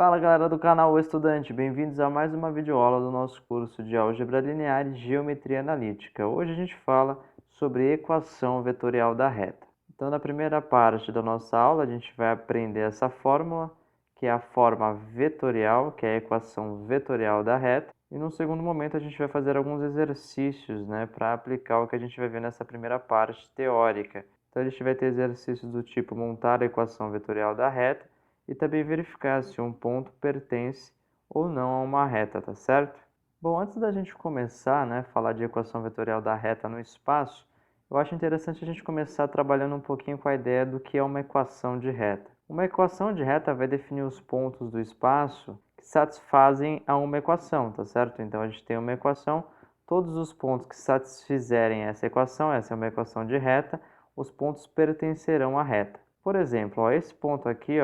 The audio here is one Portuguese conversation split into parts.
Fala galera do canal O Estudante, bem-vindos a mais uma videoaula do nosso curso de Álgebra Linear e Geometria Analítica. Hoje a gente fala sobre equação vetorial da reta. Então na primeira parte da nossa aula a gente vai aprender essa fórmula, que é a forma vetorial, que é a equação vetorial da reta. E no segundo momento a gente vai fazer alguns exercícios, para aplicar o que a gente vai ver nessa primeira parte teórica. Então a gente vai ter exercícios do tipo montar a equação vetorial da reta, e também verificar se um ponto pertence ou não a uma reta, tá certo? Bom, antes da gente começar, falar de equação vetorial da reta no espaço, eu acho interessante a gente começar trabalhando um pouquinho com a ideia do que é uma equação de reta. Uma equação de reta vai definir os pontos do espaço que satisfazem a uma equação, tá certo? Então a gente tem uma equação, todos os pontos que satisfizerem essa é uma equação de reta, os pontos pertencerão à reta. Por exemplo, esse ponto aqui,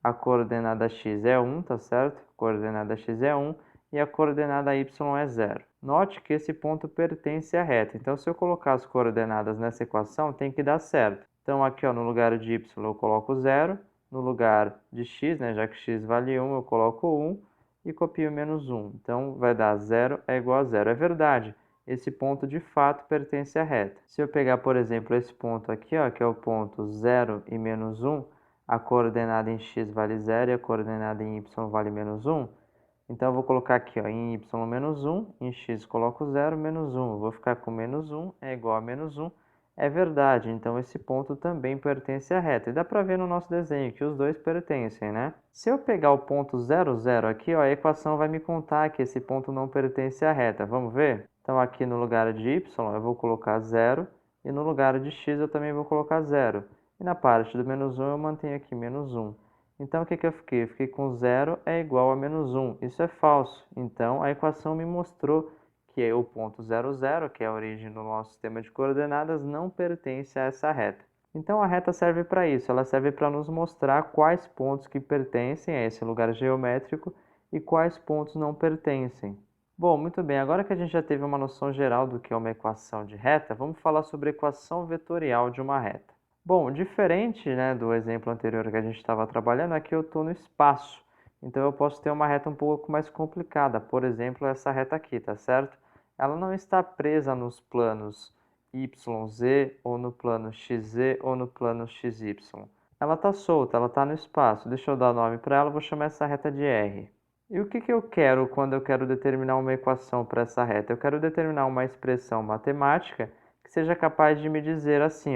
a coordenada x é 1, tá certo? A coordenada x é 1 e a coordenada y é 0. Note que esse ponto pertence à reta. Então, se eu colocar as coordenadas nessa equação, tem que dar certo. Então, aqui no lugar de y eu coloco 0, no lugar de x, já que x vale 1, eu coloco 1 e copio menos 1. Então, vai dar 0 é igual a 0. É verdade, esse ponto de fato pertence à reta. Se eu pegar, por exemplo, esse ponto aqui, que é o ponto 0 e menos 1, a coordenada em x vale 0 e a coordenada em y vale menos 1. Então, eu vou colocar aqui em y menos 1, em x coloco 0, menos 1. Eu vou ficar com menos 1 é igual a menos 1. É verdade, então esse ponto também pertence à reta. E dá para ver no nosso desenho que os dois pertencem, né? Se eu pegar o ponto 0, 0 aqui, a equação vai me contar que esse ponto não pertence à reta. Vamos ver? Então, aqui no lugar de y eu vou colocar 0 e no lugar de x eu também vou colocar 0. E na parte do menos 1 eu mantenho aqui menos 1. Então, o que eu fiquei? Eu fiquei com 0 é igual a menos 1. Isso é falso. Então, a equação me mostrou que o ponto 0, 0, que é a origem do nosso sistema de coordenadas, não pertence a essa reta. Então, a reta serve para isso. Ela serve para nos mostrar quais pontos que pertencem a esse lugar geométrico e quais pontos não pertencem. Bom, muito bem. Agora que a gente já teve uma noção geral do que é uma equação de reta, vamos falar sobre a equação vetorial de uma reta. Bom, diferente do exemplo anterior que a gente estava trabalhando, aqui eu estou no espaço. Então, eu posso ter uma reta um pouco mais complicada. Por exemplo, essa reta aqui, tá certo? Ela não está presa nos planos YZ, ou no plano XZ, ou no plano XY. Ela está solta, ela está no espaço. Deixa eu dar nome para ela, vou chamar essa reta de R. E o que eu quero quando eu quero determinar uma equação para essa reta? Eu quero determinar uma expressão matemática que seja capaz de me dizer assim,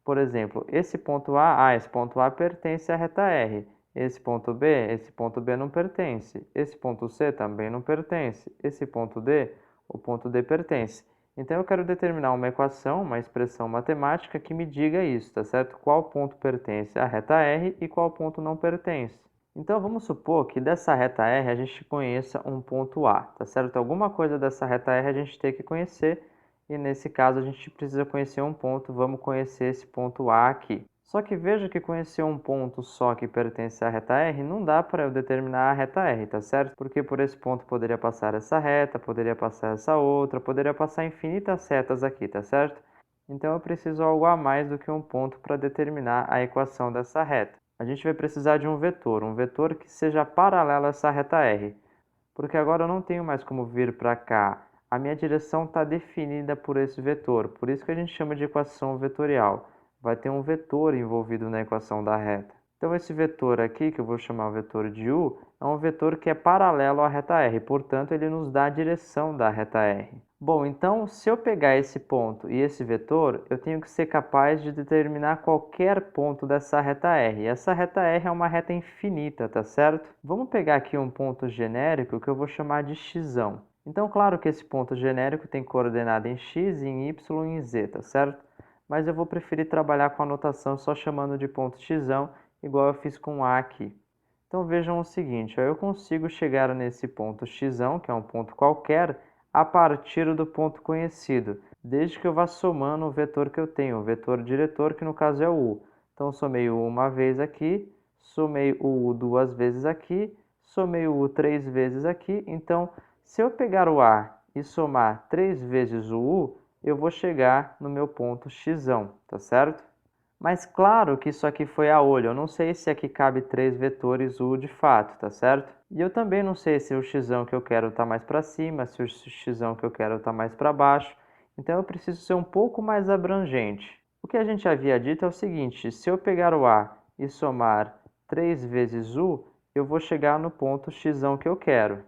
por exemplo, esse ponto A pertence à reta R. Esse ponto B não pertence. Esse ponto C também não pertence. Esse ponto D, o ponto D pertence. Então, eu quero determinar uma equação, uma expressão matemática que me diga isso, tá certo? Qual ponto pertence à reta R e qual ponto não pertence. Então, vamos supor que dessa reta R a gente conheça um ponto A, tá certo? Alguma coisa dessa reta R a gente tem que conhecer. E nesse caso a gente precisa conhecer um ponto, vamos conhecer esse ponto A aqui. Só que veja que conhecer um ponto só que pertence à reta R não dá para eu determinar a reta R, tá certo? Porque por esse ponto poderia passar essa reta, poderia passar essa outra, poderia passar infinitas retas aqui, tá certo? Então eu preciso algo a mais do que um ponto para determinar a equação dessa reta. A gente vai precisar de um vetor que seja paralelo a essa reta R. Porque agora eu não tenho mais como vir para cá. A minha direção está definida por esse vetor, por isso que a gente chama de equação vetorial. Vai ter um vetor envolvido na equação da reta. Então, esse vetor aqui, que eu vou chamar o vetor de u, é um vetor que é paralelo à reta r, portanto, ele nos dá a direção da reta r. Bom, então, se eu pegar esse ponto e esse vetor, eu tenho que ser capaz de determinar qualquer ponto dessa reta r. E essa reta r é uma reta infinita, tá certo? Vamos pegar aqui um ponto genérico que eu vou chamar de x. Então, claro que esse ponto genérico tem coordenada em x, em y e em z, tá certo? Mas eu vou preferir trabalhar com a notação só chamando de ponto x, igual eu fiz com A aqui. Então, vejam o seguinte, eu consigo chegar nesse ponto x, que é um ponto qualquer, a partir do ponto conhecido, desde que eu vá somando o vetor que eu tenho, o vetor diretor, que no caso é o u. Então, somei o u uma vez aqui, somei o u duas vezes aqui, somei o u três vezes aqui. Então, se eu pegar o A e somar 3 vezes o u, eu vou chegar no meu ponto x, tá certo? Mas claro que isso aqui foi a olho, eu não sei se aqui cabe 3 vetores U de fato, tá certo? E eu também não sei se o x que eu quero está mais para cima, se o x que eu quero está mais para baixo, então eu preciso ser um pouco mais abrangente. O que a gente havia dito é o seguinte, se eu pegar o A e somar 3 vezes U, eu vou chegar no ponto x que eu quero.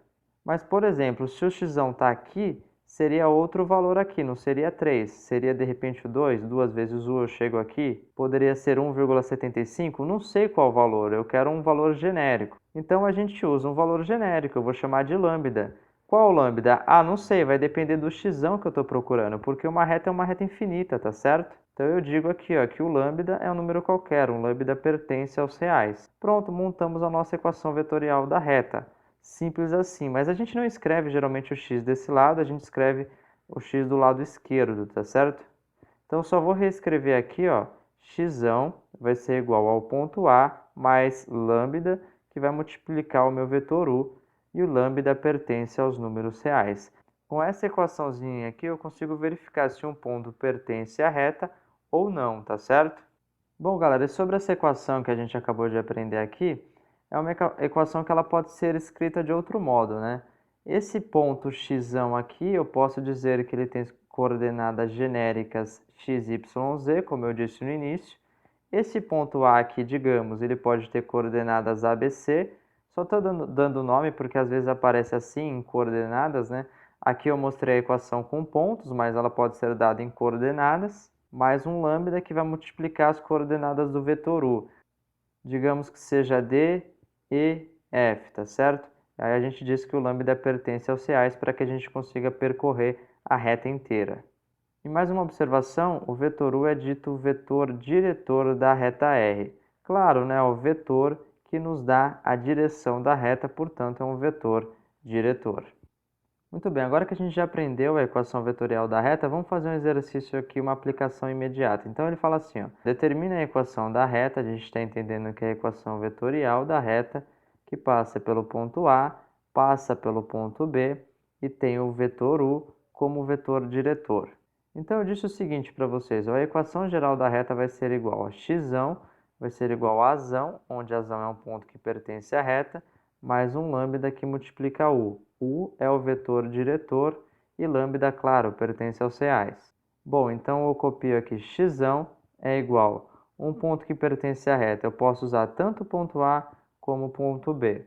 Mas, por exemplo, se o x está aqui, seria outro valor aqui, não seria 3. Seria, de repente, o 2, 2 vezes U eu chego aqui. Poderia ser 1,75, não sei qual valor, eu quero um valor genérico. Então, a gente usa um valor genérico, eu vou chamar de lambda. Qual lambda? Ah, não sei, vai depender do x que eu estou procurando, porque uma reta é uma reta infinita, tá certo? Então eu digo aqui, ó, que o lambda é um número qualquer, um lambda pertence aos reais. Pronto, montamos a nossa equação vetorial da reta. Simples assim, mas a gente não escreve geralmente o x desse lado, a gente escreve o x do lado esquerdo, tá certo? Então eu só vou reescrever aqui, ó, x vai ser igual ao ponto A mais lambda, que vai multiplicar o meu vetor u, e o lambda pertence aos números reais. Com essa equaçãozinha aqui, eu consigo verificar se um ponto pertence à reta ou não, tá certo? Bom, galera, e sobre essa equação que a gente acabou de aprender aqui, é uma equação que ela pode ser escrita de outro modo, né? Esse ponto x aqui, eu posso dizer que ele tem coordenadas genéricas x, y, z, como eu disse no início. Esse ponto A aqui, digamos, ele pode ter coordenadas ABC. Só estou dando nome porque às vezes aparece assim em coordenadas, né? Aqui eu mostrei a equação com pontos, mas ela pode ser dada em coordenadas, mais um lambda que vai multiplicar as coordenadas do vetor u. Digamos que seja D, E, F, tá certo? Aí a gente diz que o lambda pertence aos reais para que a gente consiga percorrer a reta inteira. E mais uma observação, o vetor u é dito o vetor diretor da reta R. Claro, né, o vetor que nos dá a direção da reta, portanto, é um vetor diretor. Muito bem, agora que a gente já aprendeu a equação vetorial da reta, vamos fazer um exercício aqui, uma aplicação imediata. Então ele fala assim, ó, determina a equação da reta, a gente está entendendo que é a equação vetorial da reta, que passa pelo ponto A, passa pelo ponto B e tem o vetor u como vetor diretor. Então eu disse o seguinte para vocês, ó, a equação geral da reta vai ser igual a x, vai ser igual a A, onde A é um ponto que pertence à reta, mais um lambda que multiplica u. U é o vetor diretor e lambda, claro, pertence aos reais. Bom, então eu copio aqui x é igual a um ponto que pertence à reta. Eu posso usar tanto o ponto A como o ponto B.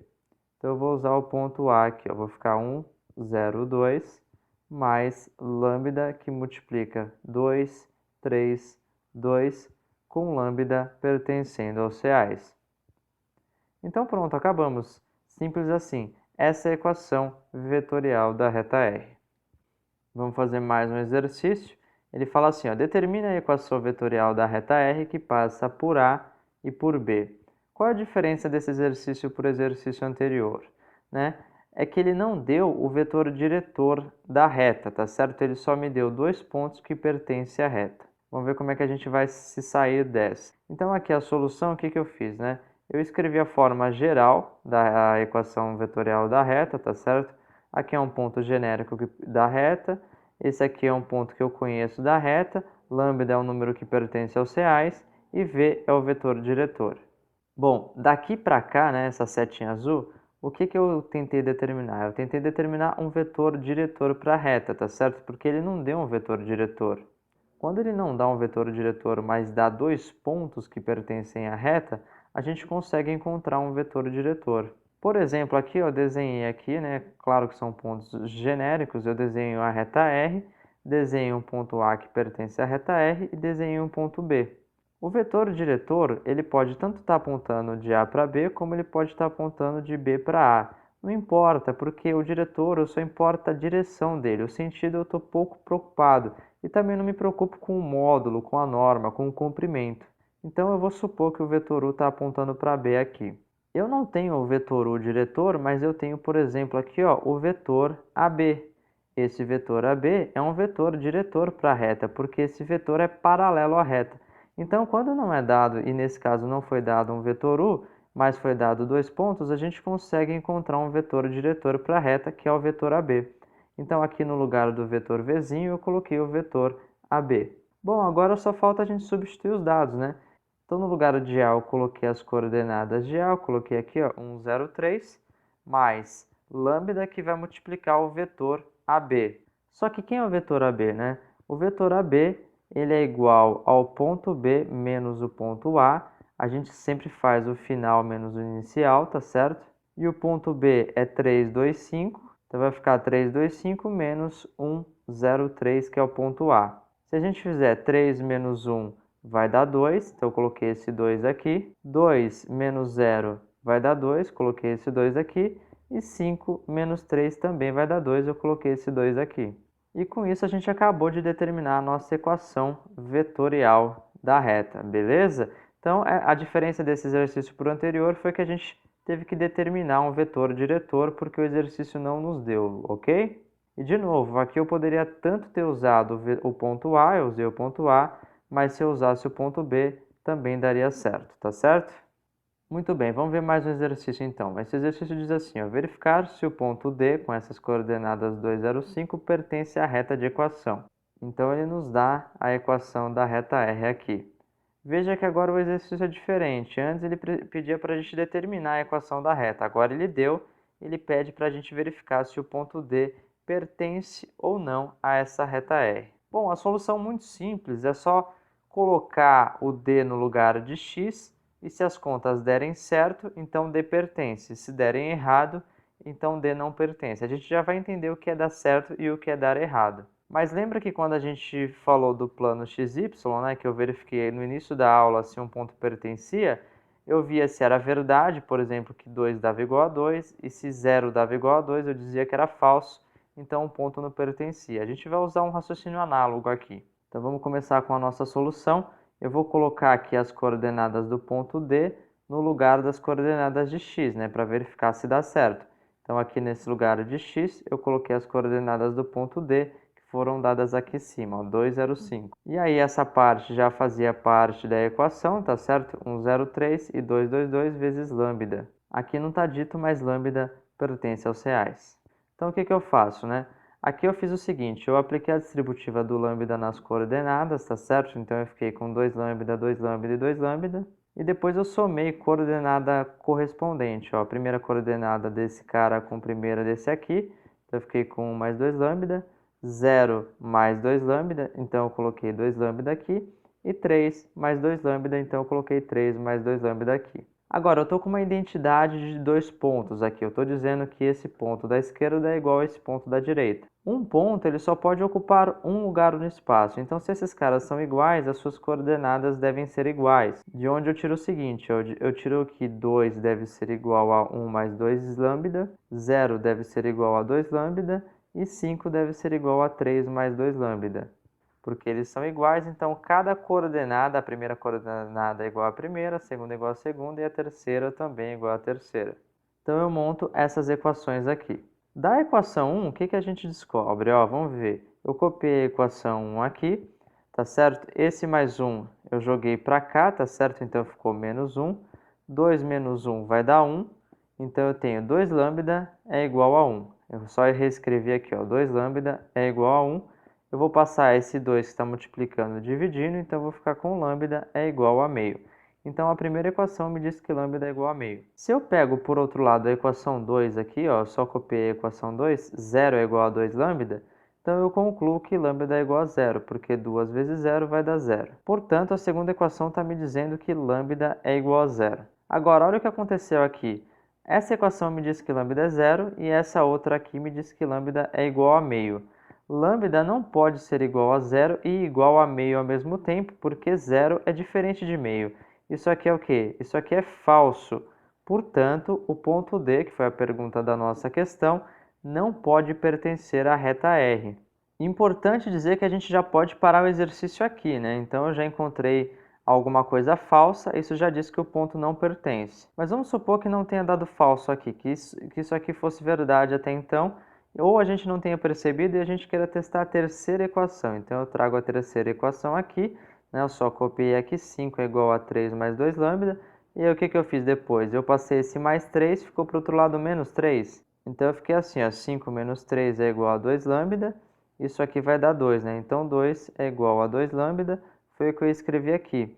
Então eu vou usar o ponto A aqui, eu vou ficar 1, 0, 2, mais lambda que multiplica 2, 3, 2, com lambda pertencendo aos reais. Então pronto, acabamos. Simples assim. Essa é a equação vetorial da reta R. Vamos fazer mais um exercício. Ele fala assim, ó, determina a equação vetorial da reta R que passa por A e por B. Qual a diferença desse exercício para o exercício anterior? Né? É que ele não deu o vetor diretor da reta, tá certo? Ele só me deu 2 pontos que pertencem à reta. Vamos ver como é que a gente vai se sair dessa. Então aqui a solução, o que eu fiz, né? Eu escrevi a forma geral da equação vetorial da reta, tá certo? Aqui é um ponto genérico da reta, esse aqui é um ponto que eu conheço da reta, lambda é um número que pertence aos reais e v é o vetor diretor. Bom, daqui para cá, né, essa setinha azul, o que eu tentei determinar? Eu tentei determinar um vetor diretor para a reta, tá certo? Porque ele não deu um vetor diretor. Quando ele não dá um vetor diretor, mas dá 2 pontos que pertencem à reta, a gente consegue encontrar um vetor diretor. Por exemplo, aqui eu desenhei aqui, né? Claro que são pontos genéricos, eu desenho a reta R, desenho um ponto A que pertence à reta R e desenho um ponto B. O vetor diretor, ele pode tanto estar apontando de A para B, como ele pode estar apontando de B para A. Não importa, porque o diretor, só importa a direção dele, o sentido eu estou pouco preocupado. E também não me preocupo com o módulo, com a norma, com o comprimento. Então eu vou supor que o vetor u está apontando para B aqui. Eu não tenho o vetor u diretor, mas eu tenho, por exemplo, aqui ó, o vetor AB. Esse vetor AB é um vetor diretor para a reta, porque esse vetor é paralelo à reta. Então, quando não é dado, e nesse caso não foi dado um vetor u, mas foi dado 2 pontos, a gente consegue encontrar um vetor diretor para a reta, que é o vetor AB. Então, aqui no lugar do vetor Vzinho, eu coloquei o vetor AB. Bom, agora só falta a gente substituir os dados, né? Então, no lugar de A, eu coloquei as coordenadas de A, eu coloquei aqui, ó, 1, 0, 3, mais lambda, que vai multiplicar o vetor AB. Só que quem é o vetor AB, né? O vetor AB, ele é igual ao ponto B menos o ponto A. A gente sempre faz o final menos o inicial, tá certo? E o ponto B é 3, 2, 5. Então, vai ficar 3, 2, 5 menos 1, 0, 3, que é o ponto A. Se a gente fizer 3 menos 1, vai dar 2. Então, eu coloquei esse 2 aqui. 2 menos 0 vai dar 2. Coloquei esse 2 aqui. E 5 menos 3 também vai dar 2. Eu coloquei esse 2 aqui. E com isso, a gente acabou de determinar a nossa equação vetorial da reta, beleza? Então, a diferença desse exercício para o anterior foi que a gente teve que determinar um vetor diretor porque o exercício não nos deu, ok? E de novo, aqui eu poderia tanto ter usado o ponto A, eu usei o ponto A, mas se eu usasse o ponto B, também daria certo, tá certo? Muito bem, vamos ver mais um exercício então. Esse exercício diz assim, ó, verificar se o ponto D, com essas coordenadas 2, 0, 5, pertence à reta de equação. Então, ele nos dá a equação da reta R aqui. Veja que agora o exercício é diferente. Antes ele pedia para a gente determinar a equação da reta. Agora ele pede para a gente verificar se o ponto D pertence ou não a essa reta R. Bom, a solução muito simples, é só colocar o D no lugar de x e se as contas derem certo, então D pertence. Se derem errado, então D não pertence. A gente já vai entender o que é dar certo e o que é dar errado. Mas lembra que quando a gente falou do plano XY, né, que eu verifiquei no início da aula se um ponto pertencia, eu via se era verdade, por exemplo, que 2 dava igual a 2, e se 0 dava igual a 2, eu dizia que era falso, então o ponto não pertencia. A gente vai usar um raciocínio análogo aqui. Então vamos começar com a nossa solução. Eu vou colocar aqui as coordenadas do ponto D no lugar das coordenadas de x, né, para verificar se dá certo. Então aqui nesse lugar de x, eu coloquei as coordenadas do ponto D, foram dadas aqui em cima, ó, 2, 0, 5. E aí essa parte já fazia parte da equação, tá certo? 1, 0, 3 e 2, 2, 2 vezes lambda. Aqui não está dito, mas lambda pertence aos reais. Então o que eu faço, né? Aqui eu fiz o seguinte, eu apliquei a distributiva do lambda nas coordenadas, tá certo? Então eu fiquei com 2 lambda, 2 lambda e 2 lambda. E depois eu somei coordenada correspondente, ó, a primeira coordenada desse cara com a primeira desse aqui. Então eu fiquei com 1 mais 2 lambda. 0 mais 2 lambda, então eu coloquei 2 lambda aqui, e 3 mais 2 lambda, então eu coloquei 3 mais 2 lambda aqui. Agora, eu estou com uma identidade de 2 pontos aqui, eu estou dizendo que esse ponto da esquerda é igual a esse ponto da direita. Um ponto ele só pode ocupar um lugar no espaço, então se esses caras são iguais, as suas coordenadas devem ser iguais. De onde eu tiro o seguinte, eu tiro que 2 deve ser igual a 1 mais 2 lambda, 0 deve ser igual a 2 lambda, e 5 deve ser igual a 3 mais 2 lambda, porque eles são iguais, então cada coordenada, a primeira coordenada é igual à primeira, a segunda é igual à segunda e a terceira também é igual à terceira. Então eu monto essas equações aqui. Da equação 1, o que a gente descobre? Ó, vamos ver, eu copiei a equação 1 aqui, tá certo? Esse mais 1 eu joguei para cá, tá certo? Então ficou menos 1, 2 menos 1 vai dar 1, então eu tenho 2 lambda é igual a 1. Eu só reescrevi aqui, ó, 2 lambda é igual a 1. Eu vou passar esse 2 que está multiplicando dividindo, então eu vou ficar com lambda é igual a meio. Então a primeira equação me diz que lambda é igual a meio. Se eu pego por outro lado a equação 2 aqui, ó, só copiei a equação 2, 0 é igual a 2 lambda, então eu concluo que lambda é igual a 0, porque 2 vezes 0 vai dar 0. Portanto, a segunda equação está me dizendo que lambda é igual a 0. Agora, olha o que aconteceu aqui. Essa equação me diz que lambda é 0 e essa outra aqui me diz que lambda é igual a meio. Lambda não pode ser igual a 0 e igual a meio ao mesmo tempo, porque 0 é diferente de meio. Isso aqui é o quê? Isso aqui é falso. Portanto, o ponto D, que foi a pergunta da nossa questão, não pode pertencer à reta R. Importante dizer que a gente já pode parar o exercício aqui, né? Então eu já encontrei alguma coisa falsa, isso já diz que o ponto não pertence. Mas vamos supor que não tenha dado falso aqui, que isso aqui fosse verdade até então, ou a gente não tenha percebido e a gente queira testar a terceira equação. Então eu trago a terceira equação aqui, né? Eu só copiei aqui, 5 é igual a 3 mais 2 lambda, e aí o que eu fiz depois? Eu passei esse mais 3, ficou para o outro lado menos 3. Então eu fiquei assim, ó, 5 menos 3 é igual a 2 lambda, isso aqui vai dar 2, né? Então 2 é igual a 2 lambda, foi o que eu escrevi aqui.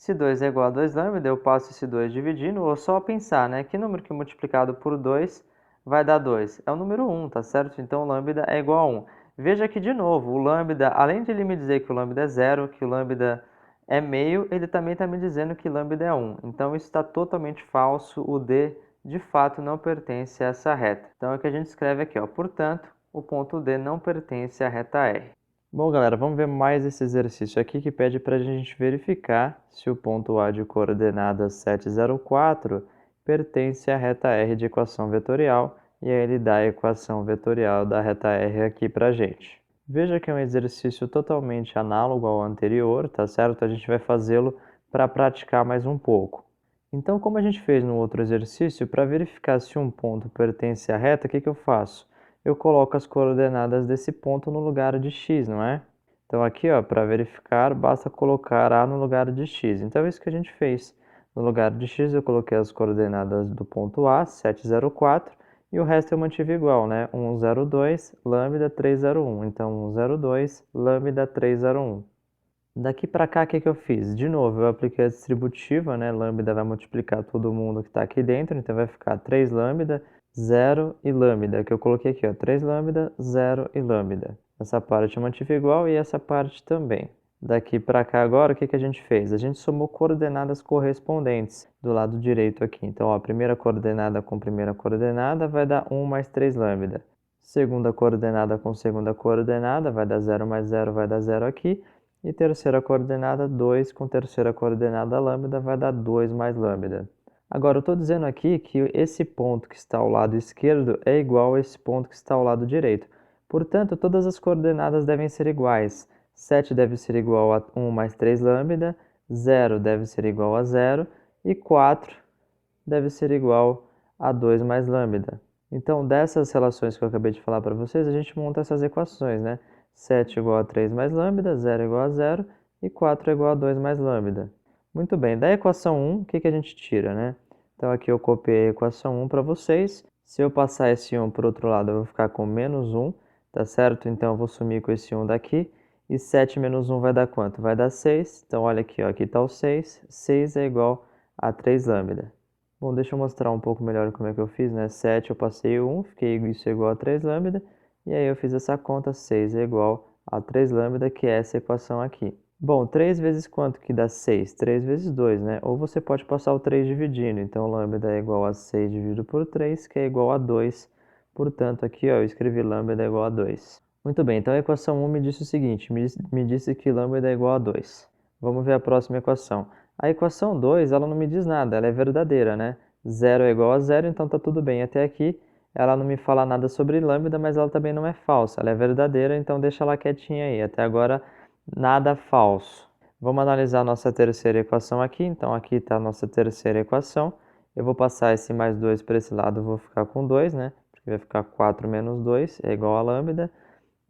Se 2 é igual a 2 lambda, eu passo esse 2 dividindo, ou só pensar, né? Que número que multiplicado por 2 vai dar 2? É o número 1, tá certo? Então, lambda é igual a 1. Veja que, de novo, o lambda, além de ele me dizer que o lambda é 0, que o lambda é meio, ele também está me dizendo que lambda é 1. Então, isso está totalmente falso. O D, de fato, não pertence a essa reta. Então, é o que a gente escreve aqui, ó. Portanto, o ponto D não pertence à reta R. Bom, galera, vamos ver mais esse exercício aqui que pede para a gente verificar se o ponto A de coordenadas 704 pertence à reta R de equação vetorial, e aí ele dá a equação vetorial da reta R aqui para a gente. Veja que é um exercício totalmente análogo ao anterior, tá certo? A gente vai fazê-lo para praticar mais um pouco. Então, como a gente fez no outro exercício, para verificar se um ponto pertence à reta, o que eu faço? Eu coloco as coordenadas desse ponto no lugar de x, não é? Então aqui, para verificar, basta colocar A no lugar de x. Então é isso que a gente fez. No lugar de x eu coloquei as coordenadas do ponto A, 704, e o resto eu mantive igual, né? 102, lambda 301. Então 102, lambda 301. Daqui para cá, o que eu fiz? De novo, eu apliquei a distributiva, né? Lambda vai multiplicar todo mundo que está aqui dentro, então vai ficar 3 lambda, 0 e lambda, que eu coloquei aqui, ó, 3 lambda, 0 e lambda. Essa parte eu mantive igual e essa parte também. Daqui para cá agora, o que a gente fez? A gente somou coordenadas correspondentes do lado direito aqui. Então, ó, a primeira coordenada com primeira coordenada vai dar 1 mais 3 lambda. Segunda coordenada com segunda coordenada vai dar 0 mais 0, vai dar 0 aqui. E terceira coordenada, 2 com terceira coordenada lambda vai dar 2 mais lambda. Agora, eu estou dizendo aqui que esse ponto que está ao lado esquerdo é igual a esse ponto que está ao lado direito. Portanto, todas as coordenadas devem ser iguais. 7 deve ser igual a 1 mais 3 lambda, 0 deve ser igual a 0 e 4 deve ser igual a 2 mais lambda. Então, dessas relações que eu acabei de falar para vocês, a gente monta essas equações, né? 7 igual a 3 mais lambda, 0 igual a 0 e 4 é igual a 2 mais lambda. Muito bem, da equação 1, o que a gente tira, né? Então aqui eu copiei a equação 1 para vocês. Se eu passar esse 1 para o outro lado, eu vou ficar com menos 1, tá certo? Então eu vou sumir com esse 1 daqui. E 7 menos 1 vai dar quanto? Vai dar 6. Então olha aqui, ó, aqui está o 6. 6 é igual a 3 lambda. Bom, deixa eu mostrar um pouco melhor como é que eu fiz, né? 7 eu passei o 1, fiquei isso é igual a 3 lambda. E aí eu fiz essa conta, 6 é igual a 3 lambda, que é essa equação aqui. Bom, 3 vezes quanto que dá 6? 3 vezes 2, né? Ou você pode passar o 3 dividindo. Então, lambda é igual a 6 dividido por 3, que é igual a 2. Portanto, aqui ó, eu escrevi lambda é igual a 2. Muito bem, então a equação 1 me disse o seguinte, me disse que lambda é igual a 2. Vamos ver a próxima equação. A equação 2, ela não me diz nada, ela é verdadeira, né? 0 é igual a 0, então tá tudo bem até aqui. Ela não me fala nada sobre lambda, mas ela também não é falsa. Ela é verdadeira, então deixa ela quietinha aí. Até agora, nada falso. Vamos analisar a nossa terceira equação aqui. Então, aqui está a nossa terceira equação. Eu vou passar esse mais 2 para esse lado, eu vou ficar com 2, né? Porque vai ficar 4 menos 2 é igual a lambda.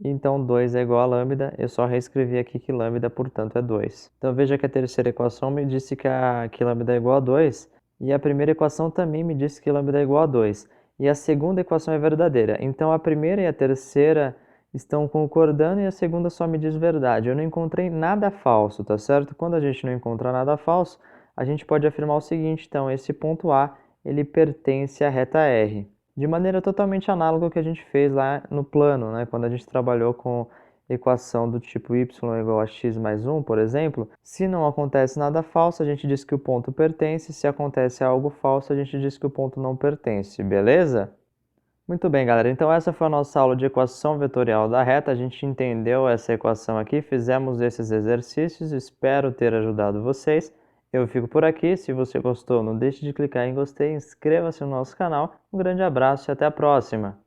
Então, 2 é igual a lambda. Eu só reescrevi aqui que lambda, portanto, é 2. Então, veja que a terceira equação me disse que lambda é igual a 2. E a primeira equação também me disse que lambda é igual a 2. E a segunda equação é verdadeira. Então, a primeira e a terceira estão concordando e a segunda só me diz verdade. Eu não encontrei nada falso, tá certo? Quando a gente não encontra nada falso, a gente pode afirmar o seguinte, então, esse ponto A, ele pertence à reta R. De maneira totalmente análoga ao que a gente fez lá no plano, né? Quando a gente trabalhou com equação do tipo y igual a x mais 1, por exemplo, se não acontece nada falso, a gente diz que o ponto pertence, se acontece algo falso, a gente diz que o ponto não pertence, beleza? Muito bem, galera, então essa foi a nossa aula de equação vetorial da reta, a gente entendeu essa equação aqui, fizemos esses exercícios, espero ter ajudado vocês. Eu fico por aqui, se você gostou, não deixe de clicar em gostei, inscreva-se no nosso canal, um grande abraço e até a próxima!